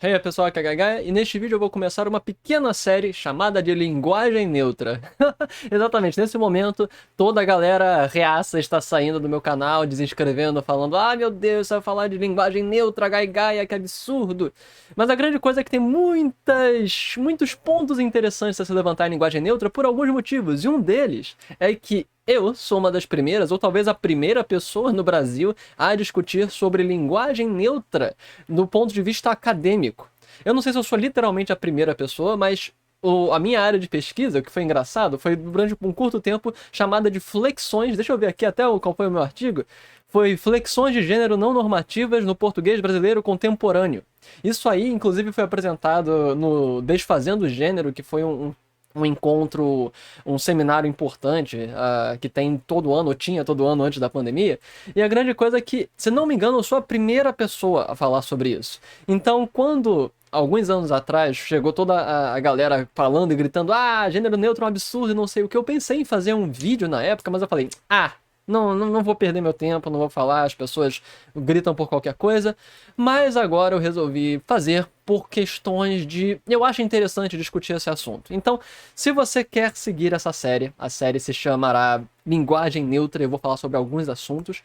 E aí pessoal, aqui é Gaga, e neste vídeo eu vou começar uma pequena série chamada de Linguagem Neutra. Exatamente, nesse momento toda a galera reaça está saindo do meu canal, desinscrevendo, falando: ah, meu Deus, você vai falar de linguagem neutra, Gaia, que absurdo. Mas a grande coisa é que tem muitos pontos interessantes a se levantar em linguagem neutra por alguns motivos, e um deles é que eu sou uma das primeiras, ou talvez a primeira pessoa no Brasil a discutir sobre linguagem neutra do ponto de vista acadêmico. Eu não sei se eu sou literalmente a primeira pessoa, mas a minha área de pesquisa, o que foi engraçado, foi durante um curto tempo chamada de flexões, deixa eu ver aqui até qual foi o meu artigo, foi flexões de gênero não normativas no português brasileiro contemporâneo. Isso aí, inclusive, foi apresentado no Desfazendo o Gênero, que foi um encontro, um seminário importante que tem todo ano, ou tinha todo ano antes da pandemia. E a grande coisa é que, se não me engano, eu sou a primeira pessoa a falar sobre isso. Então, quando alguns anos atrás chegou toda a galera falando e gritando: ah, gênero neutro é um absurdo e não sei o que, eu pensei em fazer um vídeo na época, mas eu falei: ah, não vou perder meu tempo, não vou falar, as pessoas gritam por qualquer coisa. Mas agora eu resolvi fazer por questões de... Eu acho interessante discutir esse assunto. Então, se você quer seguir essa série, a série se chamará Linguagem Neutra, eu vou falar sobre alguns assuntos.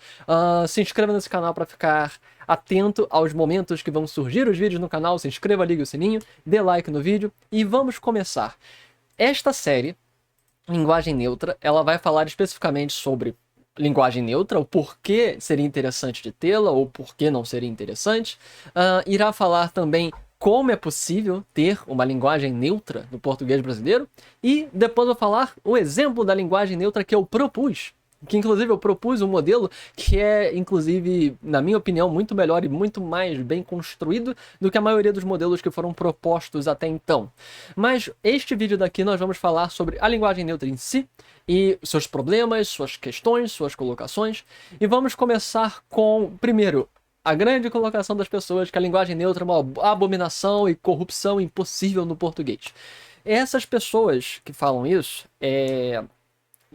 Se inscreva nesse canal para ficar atento aos momentos que vão surgir os vídeos no canal. Se inscreva, ligue o sininho, dê like no vídeo e vamos começar. Esta série, Linguagem Neutra, ela vai falar especificamente sobre linguagem neutra, o porquê seria interessante de tê-la, ou porquê não seria interessante. Irá falar também como é possível ter uma linguagem neutra no português brasileiro. E depois vou falar o exemplo da linguagem neutra que eu propus. Que inclusive eu propus um modelo que é, inclusive, na minha opinião, muito melhor e muito mais bem construído do que a maioria dos modelos que foram propostos até então. Mas este vídeo daqui nós vamos falar sobre a linguagem neutra em si, e seus problemas, suas questões, suas colocações. E vamos começar com, primeiro, a grande colocação das pessoas que a linguagem neutra é uma abominação e corrupção impossível no português. Essas pessoas que falam isso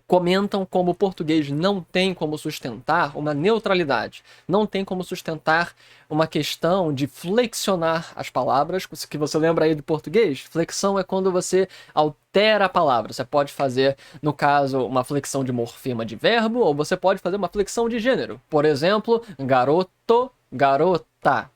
comentam como o português não tem como sustentar uma neutralidade, não tem como sustentar uma questão de flexionar as palavras, que você lembra aí do português? Flexão é quando você altera a palavra. Você pode fazer, no caso, uma flexão de morfema de verbo, ou você pode fazer uma flexão de gênero. Por exemplo, garoto, garota.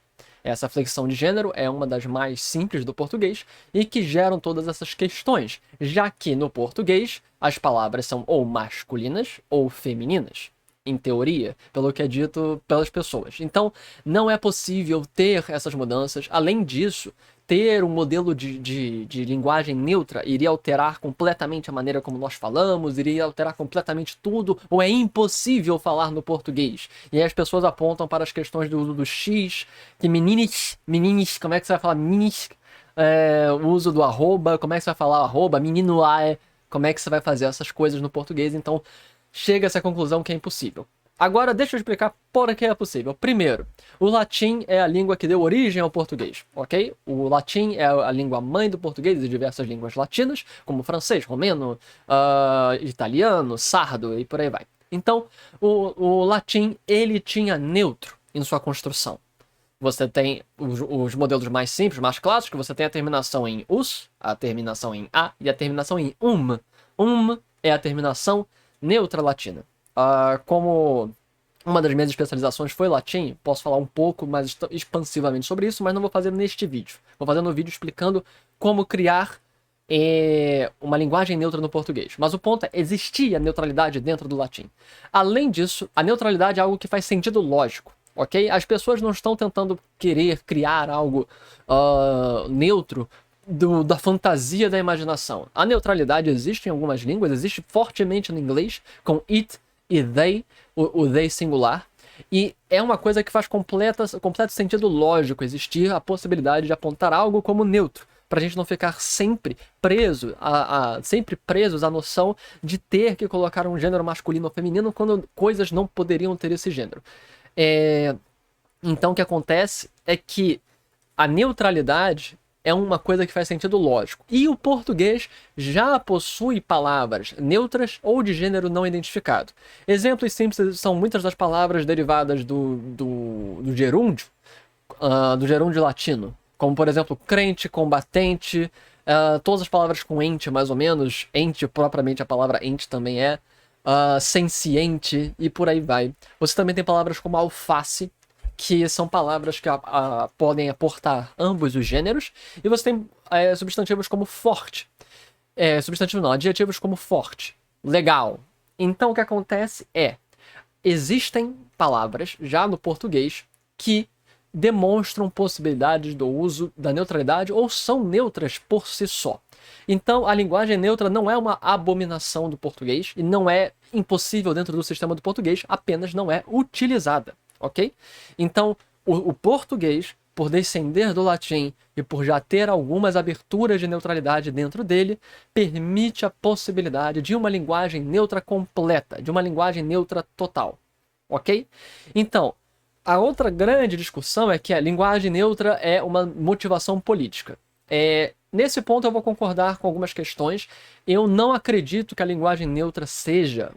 Essa flexão de gênero é uma das mais simples do português e que geram todas essas questões, já que no português as palavras são ou masculinas ou femininas, em teoria, pelo que é dito pelas pessoas. Então, não é possível ter essas mudanças. Além disso, ter um modelo de linguagem neutra iria alterar completamente a maneira como nós falamos, iria alterar completamente tudo, ou é impossível falar no português. E aí as pessoas apontam para as questões do uso do X, que meninis, como é que você vai falar meninis? O uso do arroba, como é que você vai falar arroba, menino como é que você vai fazer essas coisas no português. Então, chega a essa conclusão que é impossível. Agora, deixa eu explicar por que é possível. Primeiro, o latim é a língua que deu origem ao português, ok? O latim é a língua mãe do português e diversas línguas latinas, como francês, romeno, italiano, sardo e por aí vai. Então, o latim, ele tinha neutro em sua construção. Você tem os modelos mais simples, mais clássicos, você tem a terminação em us, a terminação em a e a terminação em é a terminação neutra latina. Como uma das minhas especializações foi latim, posso falar um pouco mais expansivamente sobre isso, mas não vou fazer neste vídeo. Vou fazer no vídeo explicando como criar uma linguagem neutra no português. Mas o ponto é, existia neutralidade dentro do latim. Além disso, a neutralidade é algo que faz sentido lógico, ok? As pessoas não estão tentando querer criar algo neutro da fantasia da imaginação. A neutralidade existe em algumas línguas, existe fortemente no inglês, com it e they, o they singular, e é uma coisa que faz completo sentido lógico existir a possibilidade de apontar algo como neutro, para a gente não ficar sempre presos à noção de ter que colocar um gênero masculino ou feminino quando coisas não poderiam ter esse gênero. Então o que acontece é que a neutralidade é uma coisa que faz sentido lógico. E o português já possui palavras neutras ou de gênero não identificado. Exemplos simples são muitas das palavras derivadas do gerúndio latino, como por exemplo crente, combatente, todas as palavras com ente mais ou menos, ente propriamente a palavra ente também é, senciente e por aí vai. Você também tem palavras como alface, que são palavras que podem aportar ambos os gêneros, e você tem substantivos como forte, substantivo não, adjetivos como forte, legal. Então o que acontece existem palavras já no português que demonstram possibilidades do uso da neutralidade ou são neutras por si só. Então, a linguagem neutra não é uma abominação do português e não é impossível dentro do sistema do português, apenas não é utilizada, ok? Então, o português, por descender do latim e por já ter algumas aberturas de neutralidade dentro dele, permite a possibilidade de uma linguagem neutra completa, de uma linguagem neutra total, ok? Então, a outra grande discussão é que a linguagem neutra é uma motivação política. Nesse ponto eu vou concordar com algumas questões. Eu não acredito que a linguagem neutra seja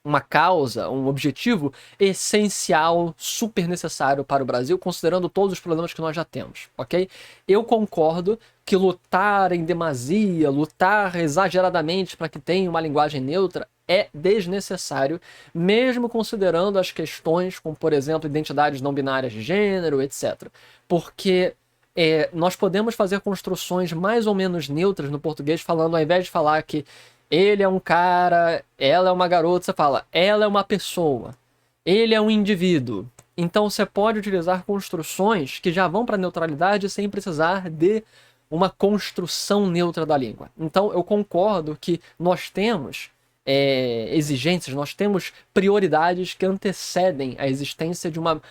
uma causa, um objetivo essencial, super necessário para o Brasil, considerando todos os problemas que nós já temos, ok? Eu concordo que lutar em demasia, lutar exageradamente para que tenha uma linguagem neutra é desnecessário, mesmo considerando as questões como, por exemplo, identidades não binárias de gênero, etc. Porque nós podemos fazer construções mais ou menos neutras no português, falando, ao invés de falar que ele é um cara, ela é uma garota, você fala, ela é uma pessoa, ele é um indivíduo. Então você pode utilizar construções que já vão para a neutralidade sem precisar de uma construção neutra da língua. Então eu concordo que nós temos exigências, nós temos prioridades que antecedem a existência de uma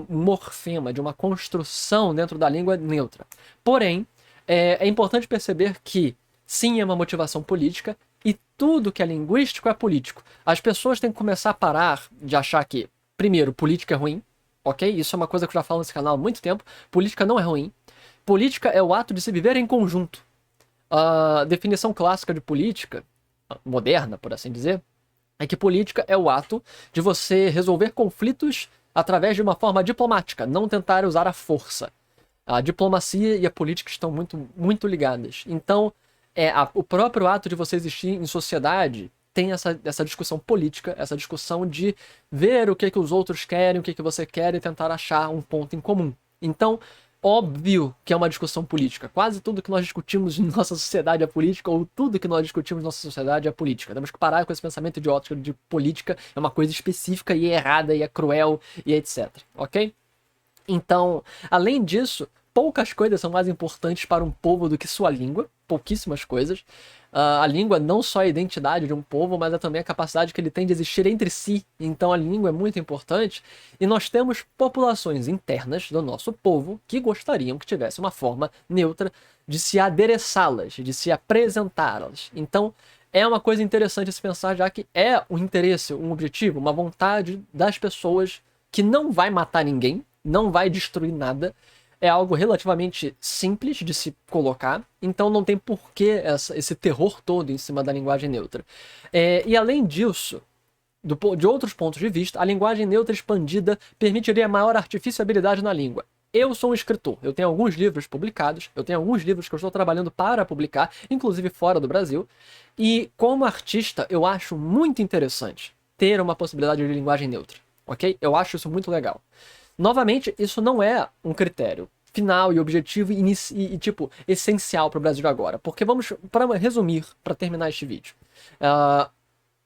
morfema, de uma construção dentro da língua neutra. Porém, é importante perceber que sim, é uma motivação política e tudo que é linguístico é político. As pessoas têm que começar a parar de achar que, primeiro, política é ruim, ok? Isso é uma coisa que eu já falo nesse canal há muito tempo. Política não é ruim. Política é o ato de se viver em conjunto. A definição clássica de política, moderna, por assim dizer, é que política é o ato de você resolver conflitos através de uma forma diplomática, não tentar usar a força. A diplomacia e a política estão muito, muito ligadas. Então, o próprio ato de você existir em sociedade tem essa discussão política, essa discussão de ver o que os outros querem, o que você quer e tentar achar um ponto em comum. Então, óbvio que é uma discussão política. Quase tudo que nós discutimos em nossa sociedade é política, ou tudo que nós discutimos em nossa sociedade é política. Temos que parar com esse pensamento idiota de política é uma coisa específica e é errada e é cruel e etc. Ok? Então, além disso, poucas coisas são mais importantes para um povo do que sua língua. Pouquíssimas coisas. A língua não só é a identidade de um povo, mas é também a capacidade que ele tem de existir entre si. Então a língua é muito importante. E nós temos populações internas do nosso povo que gostariam que tivesse uma forma neutra de se adereçá-las, de se apresentá-las. Então é uma coisa interessante se pensar, já que é um interesse, um objetivo, uma vontade das pessoas que não vai matar ninguém, não vai destruir nada. É algo relativamente simples de se colocar, então não tem porquê esse terror todo em cima da linguagem neutra. E além disso, de outros pontos de vista, a linguagem neutra expandida permitiria maior artificiabilidade na língua. Eu sou um escritor, eu tenho alguns livros publicados, eu tenho alguns livros que eu estou trabalhando para publicar, inclusive fora do Brasil, e como artista eu acho muito interessante ter uma possibilidade de linguagem neutra, ok? Eu acho isso muito legal. Novamente, isso não é um critério final e objetivo e tipo, essencial para o Brasil agora. Porque vamos, para resumir, para terminar este vídeo.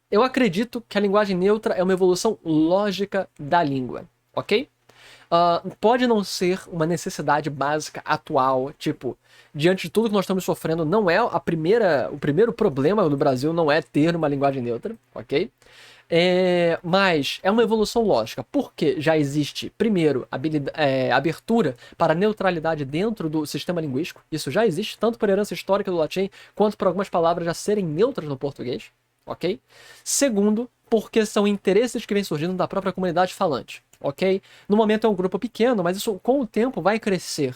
Eu acredito que a linguagem neutra é uma evolução lógica da língua, ok? Pode não ser uma necessidade básica atual, tipo, diante de tudo que nós estamos sofrendo, não é o primeiro problema do Brasil não é ter uma linguagem neutra, ok? Mas é uma evolução lógica, porque já existe, primeiro, abertura para neutralidade dentro do sistema linguístico. Isso já existe, tanto por herança histórica do latim, quanto por algumas palavras já serem neutras no português, ok? Segundo, porque são interesses que vêm surgindo da própria comunidade falante, ok? No momento é um grupo pequeno, mas isso com o tempo vai crescer.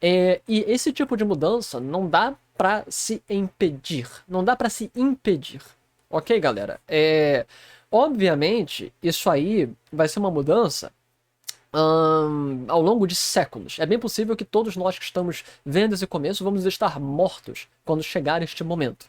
E esse tipo de mudança não dá para se impedir, não dá para se impedir, ok, galera? Obviamente, isso aí vai ser uma mudança ao longo de séculos. É bem possível que todos nós que estamos vendo esse começo vamos estar mortos quando chegar este momento.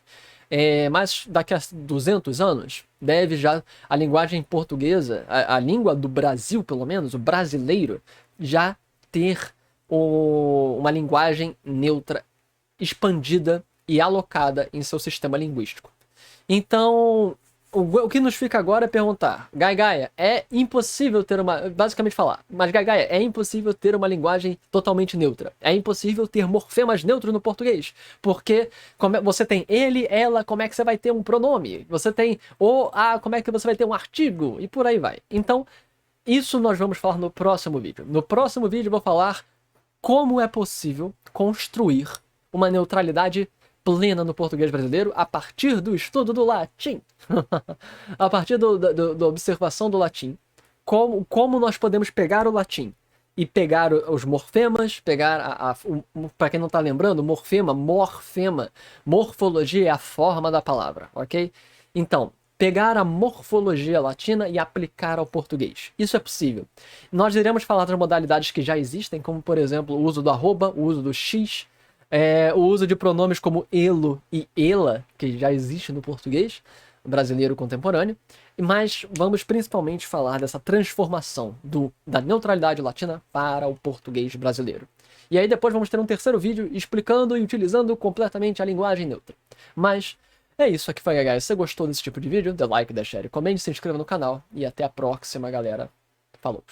Mas daqui a 200 anos, deve já a linguagem portuguesa, a língua do Brasil, pelo menos, o brasileiro, já ter uma linguagem neutra, expandida e alocada em seu sistema linguístico. Então, o que nos fica agora é perguntar: Gaia, é impossível ter uma. Basicamente falar, mas Gaia, é impossível ter uma linguagem totalmente neutra. É impossível ter morfemas neutros no português. Porque você tem ele, ela, como é que você vai ter um pronome? Você tem o, a, como é que você vai ter um artigo? E por aí vai. Então, isso nós vamos falar no próximo vídeo. No próximo vídeo eu vou falar como é possível construir uma neutralidade plena no português brasileiro a partir do estudo do latim. A partir da observação do latim. Como nós podemos pegar o latim e pegar os morfemas, pegar para quem não está lembrando, morfema, morfologia é a forma da palavra, ok? Então, pegar a morfologia latina e aplicar ao português. Isso é possível. Nós iremos falar das modalidades que já existem, como, por exemplo, o uso do arroba, o uso do x, o uso de pronomes como elo e ela, que já existe no português brasileiro contemporâneo, mas vamos principalmente falar dessa transformação da neutralidade latina para o português brasileiro. E aí depois vamos ter um terceiro vídeo explicando e utilizando completamente a linguagem neutra. Mas é isso aqui, foi, galera. Se você gostou desse tipo de vídeo, dê like, dê share, comente, se inscreva no canal e até a próxima, galera. Falou!